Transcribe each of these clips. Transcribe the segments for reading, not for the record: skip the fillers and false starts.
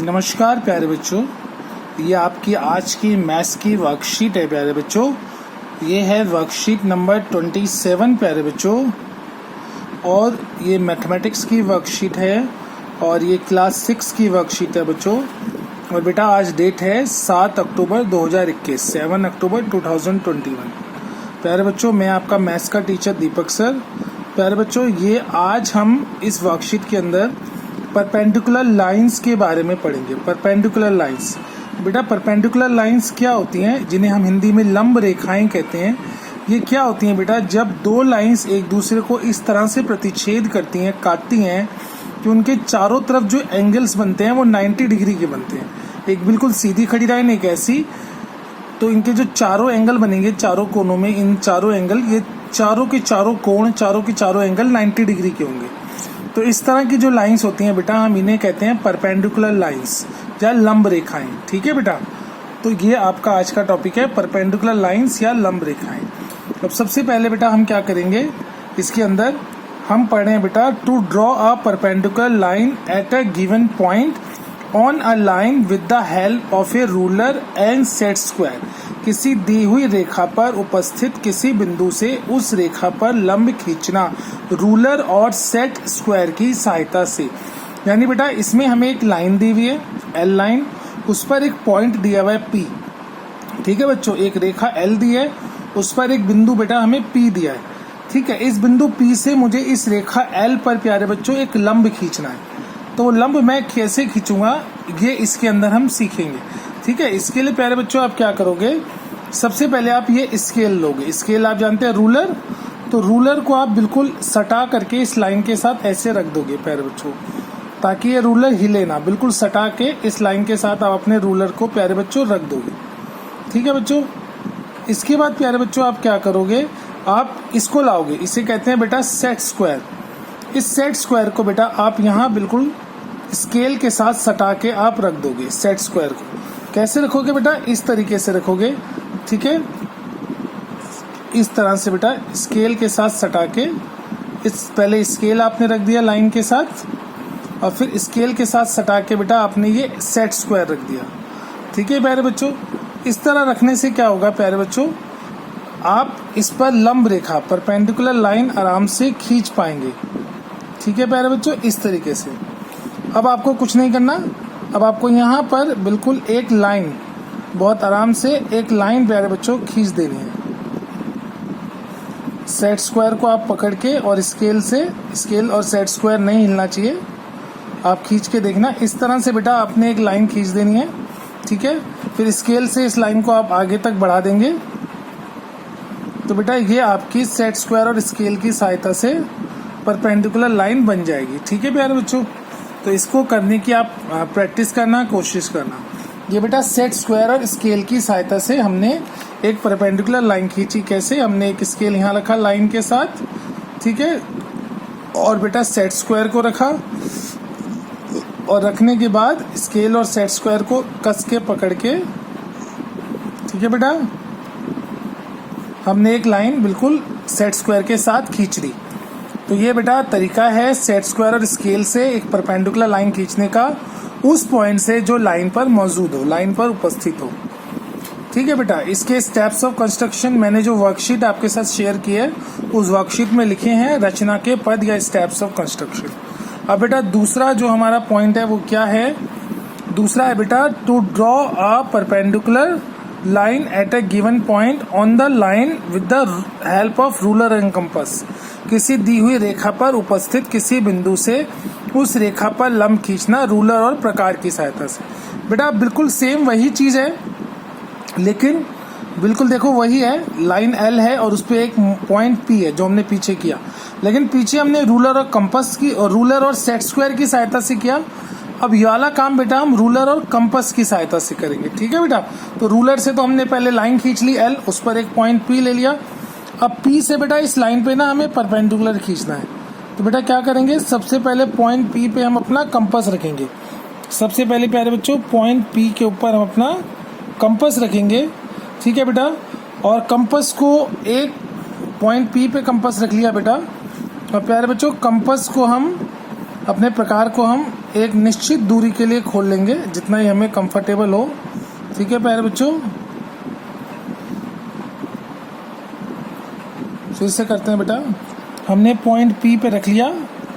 नमस्कार प्यारे बच्चों, ये आपकी आज की मैथ्स की वर्कशीट है प्यारे बच्चों। ये है वर्कशीट नंबर 27 प्यारे बच्चों, और ये मैथमेटिक्स की वर्कशीट है और ये क्लास 6 की वर्कशीट है बच्चों। और बेटा आज डेट है 7 अक्टूबर 2021, 7 अक्टूबर 2021। प्यारे बच्चों, मैं आपका मैथ्स का टीचर दीपक सर। प्यारे बच्चों, ये आज हम इस वर्कशीट के अंदर परपेंडिकुलर लाइंस के बारे में पढ़ेंगे। परपेंडिकुलर लाइंस बेटा, परपेंडिकुलर लाइंस क्या होती हैं, जिन्हें हम हिंदी में लंब रेखाएं कहते हैं। ये क्या होती हैं बेटा, जब दो लाइंस एक दूसरे को इस तरह से प्रतिच्छेद करती हैं, काटती हैं कि उनके चारों तरफ जो एंगल्स बनते हैं वो 90 डिग्री के बनते हैं। एक बिल्कुल सीधी खड़ी लाइन, एक ऐसी, तो इनके जो चारों एंगल बनेंगे चारों कोनों में, इन चारों एंगल, ये चारों के चारों कोण, चारों के चारों एंगल 90 डिग्री के होंगे। तो इस तरह की जो लाइंस होती हैं बेटा, हम इन्हें कहते हैं परपेंडिकुलर लाइंस या लंब रेखाएं। ठीक है बेटा, तो ये आपका आज का टॉपिक है, परपेंडिकुलर लाइंस या लंब रेखाएं। अब सबसे पहले बेटा हम क्या करेंगे, इसके अंदर हम पढ़ रहे हैं बेटा, to draw a perpendicular line at a given point on a line with the help of a ruler and set square. किसी दी हुई रेखा पर उपस्थित किसी बिंदु से उस रेखा पर लंब खींचना रूलर और सेट स्क्वायर की सहायता से। यानी बेटा इसमें हमें एक लाइन दी हुई है, एल लाइन, उस पर एक पॉइंट दिया हुआ है पी। ठीक है बच्चों, एक रेखा एल दी है, उस पर एक बिंदु बेटा हमें पी दिया है। ठीक है, इस बिंदु पी से मुझे इस रेखा एल पर प्यारे बच्चों एक लंब खींचना है। तो वो लंब मैं कैसे खींचूंगा, ये इसके अंदर हम सीखेंगे। ठीक है, इसके लिए प्यारे बच्चों आप क्या करोगे, सबसे पहले आप ये स्केल लोगे। स्केल आप जानते हैं रूलर, तो रूलर को आप बिल्कुल सटा करके इस लाइन के साथ ऐसे रख दोगे प्यारे बच्चों, ताकि ये रूलर हिले ना। बिल्कुल सटा के इस लाइन के साथ आप अपने रूलर को प्यारे बच्चों रख दोगे। ठीक है बच्चों, इसके बाद प्यारे बच्चों आप क्या करोगे, आप इसको लाओगे, इसे कहते हैं बेटा सेट स्क्वायर। इस सेट स्क्वायर को बेटा आप यहाँ बिल्कुल स्केल के साथ सटा के आप रख दोगे। सेट स्क्वायर को कैसे रखोगे बेटा, इस तरीके से रखोगे। ठीक है, इस तरह से बेटा स्केल के साथ सटा के, इस पहले स्केल आपने रख दिया लाइन के साथ, और फिर स्केल के साथ सटा के बेटा आपने ये सेट स्क्वायर रख दिया। ठीक है प्यारे बच्चों, इस तरह रखने से क्या होगा प्यारे बच्चों, आप इस पर लंब रेखा परपेंडिकुलर लाइन आराम से खींच पाएंगे। ठीक है प्यारे बच्चों, इस तरीके से। अब आपको कुछ नहीं करना, अब आपको यहाँ पर बिल्कुल एक लाइन, बहुत आराम से एक लाइन प्यारे बच्चों खींच देनी है। सेट स्क्वायर को आप पकड़ के और स्केल से, स्केल और सेट स्क्वायर नहीं हिलना चाहिए, आप खींच के देखना। इस तरह से बेटा आपने एक लाइन खींच देनी है। ठीक है, फिर स्केल से इस लाइन को आप आगे तक बढ़ा देंगे, तो बेटा ये आपकी सेट स्क्वायर और स्केल की सहायता से परपेंडिकुलर लाइन बन जाएगी। ठीक है प्यारे बच्चों, तो इसको करने की आप प्रैक्टिस करना, कोशिश करना। ये बेटा सेट स्क्वायर और स्केल की सहायता से हमने एक परपेंडिकुलर लाइन खींची। कैसे, हमने एक स्केल यहाँ रखा लाइन के साथ, ठीक है, और बेटा सेट स्क्वायर को रखा, और रखने के बाद स्केल और सेट स्क्वायर को कस के पकड़ के, ठीक है बेटा, हमने एक लाइन बिल्कुल सेट स्क्वायर के साथ खींच ली। तो ये बेटा तरीका है सेट स्क्वायर और स्केल से एक परपेंडिकुलर लाइन खींचने का, उस पॉइंट से जो लाइन पर मौजूद हो, लाइन पर उपस्थित हो। ठीक है बेटा, इसके स्टेप्स ऑफ कंस्ट्रक्शन मैंने जो वर्कशीट आपके साथ शेयर की है, उस वर्कशीट में लिखे हैं रचना के पद या स्टेप्स ऑफ कंस्ट्रक्शन। अब बेटा दूसरा जो हमारा पॉइंट है वो क्या है, दूसरा है बेटा to draw a perpendicular line at a given point on the line with the help of ruler and compass. किसी दी हुई रेखा पर उपस्थित किसी बिंदु से उस रेखा पर लंब खींचना रूलर और प्रकार की सहायता से। बेटा बिल्कुल सेम वही चीज है, लेकिन बिल्कुल देखो वही है, लाइन एल है और उस पर एक पॉइंट पी है जो हमने पीछे किया, लेकिन पीछे हमने रूलर और कंपास की और रूलर और सेट स्क्वायर की सहायता से किया। अब ये वाला काम बेटा हम रूलर और कंपास की सहायता से करेंगे। ठीक है बेटा, तो रूलर से तो हमने पहले लाइन खींच ली एल, उस पर एक पॉइंट पी ले लिया। अब पी से बेटा इस लाइन पे ना हमें परपेंडिकुलर खींचना है, तो बेटा क्या करेंगे, सबसे पहले पॉइंट पी पे हम अपना कंपास रखेंगे। सबसे पहले प्यारे बच्चों पॉइंट पी के ऊपर हम अपना कंपास रखेंगे। ठीक है बेटा, और कंपास को एक पॉइंट पी पे कंपास रख लिया बेटा, और प्यारे बच्चों कंपास को हम, अपने प्रकार को हम एक निश्चित दूरी के लिए खोल लेंगे, जितना ही हमें कंफर्टेबल हो। ठीक है प्यारे बच्चों, फिर से करते हैं बेटा। हमने पॉइंट पी पे रख लिया।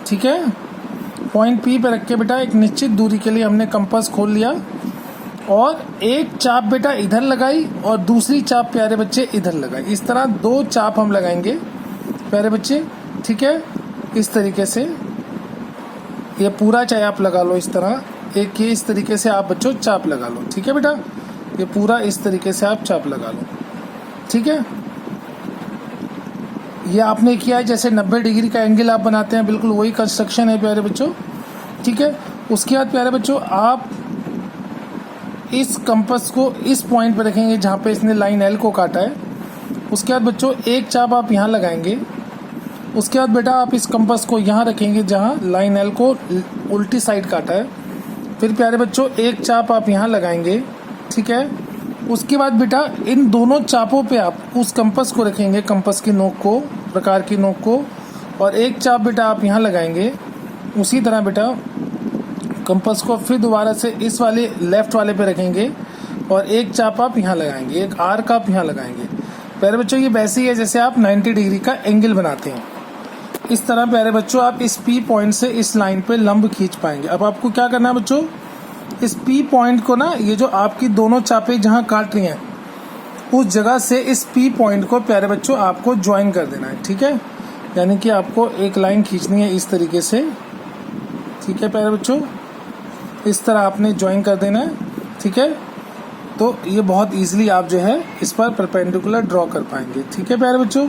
ठीक है, पॉइंट पी पे रख के बेटा एक निश्चित दूरी के लिए हमने कंपास खोल लिया और एक चाप बेटा इधर लगाई और दूसरी चाप प्यारे बच्चे इधर लगाई। इस तरह 2 चाप हम लगाएंगे प्यारे बच्चे। ठीक है, इस तरीके से ये पूरा चाहे आप लगा लो इस तरह, एक ये इस तरीके से आप बच्चों चाप लगा लो। ठीक है बेटा, ये पूरा इस तरीके से आप चाप लगा लो। ठीक है, ये आपने किया है जैसे 90 डिग्री का एंगल आप बनाते हैं, बिल्कुल वही कंस्ट्रक्शन है प्यारे बच्चों। ठीक है, उसके बाद प्यारे बच्चों आप इस कंपास को इस पॉइंट पे रखेंगे जहाँ पे इसने लाइन एल को काटा है। उसके बाद बच्चों एक चाप आप यहाँ लगाएंगे। उसके बाद बेटा आप इस कंपास को यहाँ रखेंगे जहाँ लाइन एल को उल्टी साइड काटा है। फिर प्यारे बच्चों एक चाप आप यहाँ लगाएंगे। ठीक है, उसके बाद बेटा इन दोनों चापों पे आप उस कंपास को रखेंगे, कंपास की नोक को, प्रकार की नोक को, और एक चाप बेटा आप यहाँ लगाएंगे। उसी तरह बेटा कंपास को फिर दोबारा से इस वाले लेफ्ट वाले पे रखेंगे और एक चाप आप यहाँ लगाएंगे, एक आर्क आप यहाँ लगाएंगे। प्यारे बच्चों ये वैसे ही है जैसे आप 90 डिग्री का एंगल बनाते हैं। इस तरह प्यारे बच्चों आप इस पी पॉइंट से इस लाइन पे लंब खींच पाएंगे। अब आपको क्या करना है बच्चों, इस पी पॉइंट को ना, ये जो आपकी दोनों चापें जहाँ काट रही हैं उस जगह से इस पी पॉइंट को प्यारे बच्चों आपको ज्वाइन कर देना है। ठीक है, यानी कि आपको एक लाइन खींचनी है इस तरीके से। ठीक है प्यारे बच्चों, इस तरह आपने ज्वाइन कर देना है। ठीक है, तो ये बहुत इजीली आप जो है इस पर परपेंडिकुलर ड्रॉ कर पाएंगे। ठीक है प्यारे बच्चों,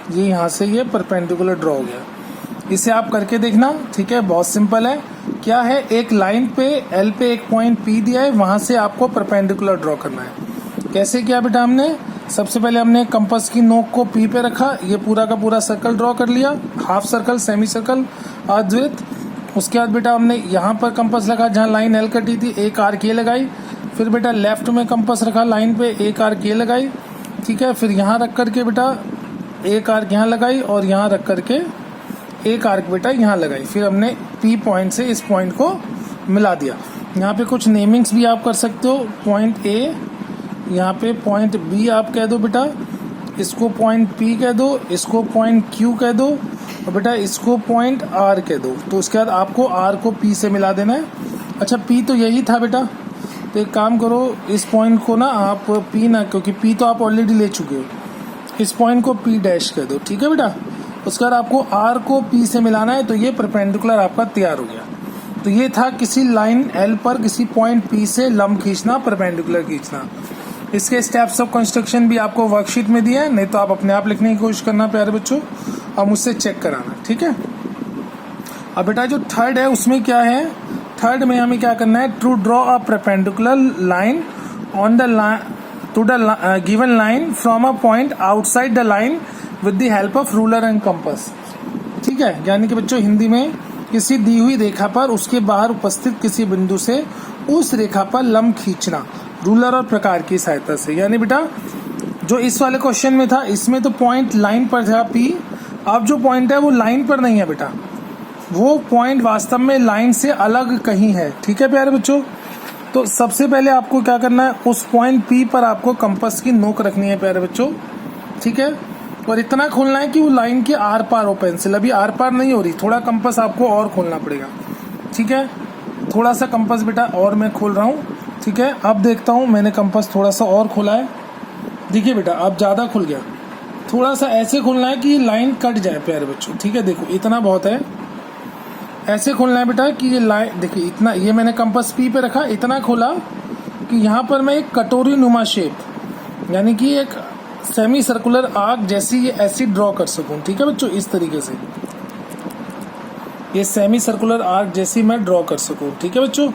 ये यहाँ से ये परपेंडिकुलर ड्रॉ हो गया। इसे आप करके देखना। ठीक है, बहुत सिंपल है। क्या है, एक लाइन पे एल पे एक पॉइंट पी दिया है, वहां से आपको परपेंडिकुलर ड्रॉ करना है। कैसे किया बेटा हमने, सबसे पहले हमने कंपास की नोक को पी पे रखा, ये पूरा का पूरा सर्कल ड्रॉ कर लिया, हाफ सर्कल, सेमी सर्कल, अर्धवृत्त। उसके बाद बेटा हमने यहाँ पर कंपास लगा जहाँ लाइन एल कटी थी, एक आर्क ये लगाई। फिर बेटा लेफ्ट में कंपास रखा लाइन पे, एक आर्क ये लगाई। ठीक है, फिर यहाँ रख करके बेटा एक आर्क यहाँ लगाई और यहाँ रख करके एक आर्क बेटा यहाँ लगाई। फिर हमने पी पॉइंट से इस पॉइंट को मिला दिया। यहाँ पे कुछ नेमिंग्स भी आप कर सकते हो, पॉइंट ए, यहाँ पे पॉइंट बी आप कह दो बेटा, इसको पॉइंट पी कह दो, इसको पॉइंट क्यू कह दो और बेटा इसको पॉइंट आर कह दो। तो उसके बाद आपको आर को पी से मिला देना है। अच्छा, पी तो यही था बेटा, तो एक काम करो, इस पॉइंट को ना आप पी ना, क्योंकि पी तो आप ऑलरेडी ले चुके हो, इस पॉइंट को पी डैश कह दो। ठीक है बेटा, उसके बाद आपको आर को पी से मिलाना है, तो ये परपेंडिकुलर आपका तैयार हो गया। तो ये था किसी लाइन एल पर किसी पॉइंट पी से लंब खींचना, परपेंडिकुलर खींचना। इसके स्टेप्स ऑफ कंस्ट्रक्शन भी आपको वर्कशीट में दिया है, नहीं तो आप अपने आप लिखने की कोशिश करना प्यारे बच्चों और मुझसे चेक कराना। ठीक है, अब बेटा जो थर्ड है उसमें क्या है, थर्ड में हमें क्या करना है, to draw a perpendicular line on the to the given line from a point outside the line with the help of ruler and compass। ठीक है, यानी कि बच्चों हिंदी में किसी दी हुई रेखा पर उसके बाहर उपस्थित किसी बिंदु से उस रेखा पर लंब खींचना रूलर और प्रकार की सहायता से। यानी बेटा जो इस वाले क्वेश्चन में था, इसमें तो पॉइंट लाइन पर था पी, अब जो पॉइंट है वो लाइन पर नहीं है बेटा, वो पॉइंट वास्तव में लाइन से अलग कहीं है। ठीक है प्यारे बच्चों, तो सबसे पहले आपको क्या करना है, उस पॉइंट पी पर आपको कंपास की नोक रखनी है प्यारे बच्चों। ठीक है, और इतना खोलना है कि वो लाइन के आर पार हो पेंसिल। अभी आर पार नहीं हो रही, थोड़ा कंपास आपको और खोलना पड़ेगा। ठीक है, थोड़ा सा कंपास बेटा और मैं खोल रहा हूँ। ठीक है, अब देखता हूँ, मैंने कंपास थोड़ा सा और खोला है। देखिए बेटा अब ज़्यादा खुल गया, थोड़ा सा ऐसे खोलना है कि लाइन कट जाए प्यारे बच्चों। ठीक है, देखो इतना बहुत है, ऐसे खोलना है बेटा कि ये लाइन, देखिए इतना, ये मैंने कंपास पी पे रखा, इतना खोला कि यहाँ पर मैं एक कटोरी नुमा शेप, यानी कि एक सेमी सर्कुलर आर्क जैसी ये ऐसी ड्रॉ कर सकूं। ठीक है बच्चों, इस तरीके से ये सेमी सर्कुलर आर्क जैसी मैं ड्रॉ कर सकूं। ठीक है बच्चों,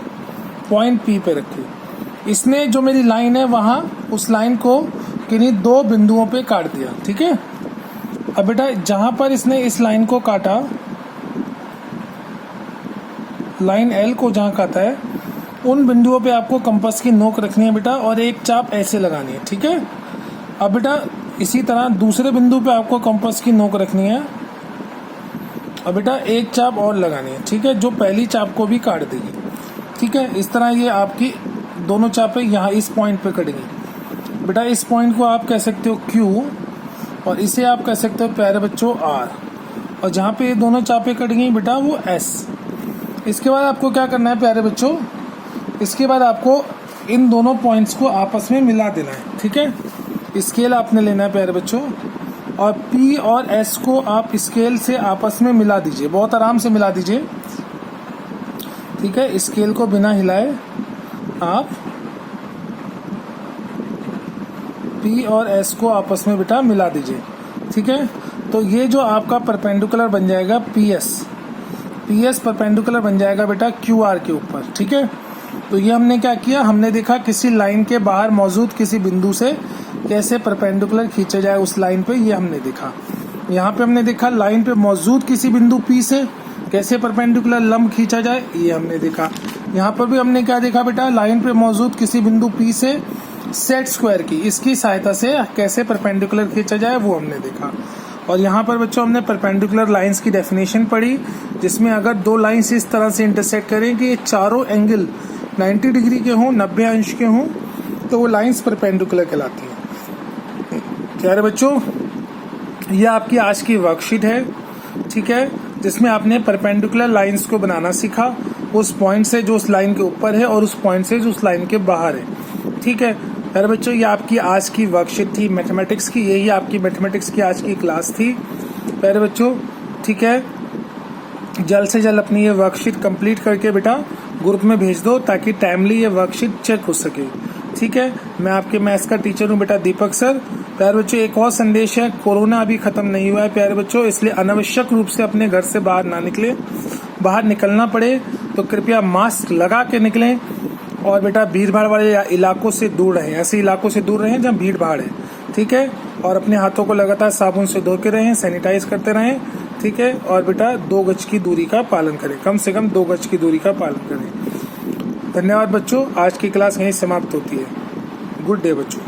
पॉइंट पी पे रखी, इसने जो मेरी लाइन है वहां उस लाइन को किन्हीं 2 बिंदुओं पे काट दिया। ठीक है, अब बेटा जहां पर इसने इस लाइन को काटा, लाइन एल को जहाँ काटा है, उन बिंदुओं पे आपको कंपास की नोक रखनी है बेटा और एक चाप ऐसे लगानी है। ठीक है, अब बेटा इसी तरह दूसरे बिंदु पे आपको कंपास की नोक रखनी है और बेटा एक चाप और लगानी है, ठीक है, जो पहली चाप को भी काट देगी, ठीक है। इस तरह ये आपकी दोनों चापें यहाँ इस पॉइंट पे कटेंगी। बेटा इस पॉइंट को आप कह सकते हो Q और इसे आप कह सकते हो प्यारे बच्चों R, और जहाँ पे ये दोनों चापें कट गई बेटा वो S। इसके बाद आपको क्या करना है प्यारे बच्चों, इसके बाद आपको इन दोनों पॉइंट्स को आपस में मिला देना है, ठीक है। स्केल आपने लेना है प्यारे बच्चों, और P और S को आप स्केल से आपस में मिला दीजिए, बहुत आराम से मिला दीजिए, ठीक है। स्केल को बिना हिलाए आप P और S को आपस में बेटा मिला दीजिए, ठीक है। तो ये जो आपका परपेंडिकुलर बन जाएगा PS परपेंडिकुलर बन जाएगा बेटा QR के ऊपर, ठीक है। तो ये हमने क्या किया, हमने देखा किसी लाइन के बाहर मौजूद किसी बिंदु से कैसे परपेंडिकुलर खींचा जाए उस लाइन पे, ये हमने देखा। यहाँ पे हमने देखा लाइन पे मौजूद किसी बिंदु P से कैसे परपेंडिकुलर लंब खींचा जाए, ये हमने देखा। यहाँ पर भी हमने क्या देखा बेटा, लाइन पे मौजूद किसी बिंदु P से सेट स्क्वायर की इसकी सहायता से कैसे परपेंडिकुलर खींचा जाए वो हमने देखा। और यहाँ पर बच्चों हमने परपेंडिकुलर लाइंस की डेफिनेशन पढ़ी, जिसमें अगर दो लाइंस इस तरह से इंटरसेक्ट करें कि ये चारों एंगल 90 डिग्री के हों, 90 अंश के हों, तो वो लाइंस परपेंडिकुलर कहलाती हैं। प्यारे बच्चों ये आपकी आज की वर्कशीट है, ठीक है, जिसमें आपने परपेंडिकुलर लाइंस को बनाना सीखा, उस पॉइंट से जो उस लाइन के ऊपर है और उस पॉइंट से जो उस लाइन के बाहर है, ठीक है। प्यारे बच्चों ये आपकी आज की वर्कशीट थी मैथमेटिक्स की, यही आपकी मैथमेटिक्स की आज की क्लास थी प्यारे बच्चों, ठीक है। जल्द से जल्द अपनी ये वर्कशीट कंप्लीट करके बेटा ग्रुप में भेज दो ताकि टाइमली ये वर्कशीट चेक हो सके, ठीक है। मैं आपके मैथ्स का टीचर हूँ बेटा दीपक सर। प्यारे बच्चों एक और संदेश है, कोरोना अभी खत्म नहीं हुआ है प्यारे बच्चों, इसलिए अनावश्यक रूप से अपने घर से बाहर ना निकले, बाहर निकलना पड़े तो कृपया मास्क लगा के निकलें, और बेटा भीड़ भाड़ वाले इलाकों से दूर रहें, ऐसे इलाकों से दूर रहें जहाँ भीड़ भाड़ है, ठीक है। और अपने हाथों को लगातार साबुन से धो के रहें, सैनिटाइज करते रहें, ठीक है। और बेटा 2 गज की दूरी का पालन करें, कम से कम 2 गज की दूरी का पालन करें। धन्यवाद बच्चों, आज की क्लास यहीं समाप्त होती है। गुड डे बच्चों।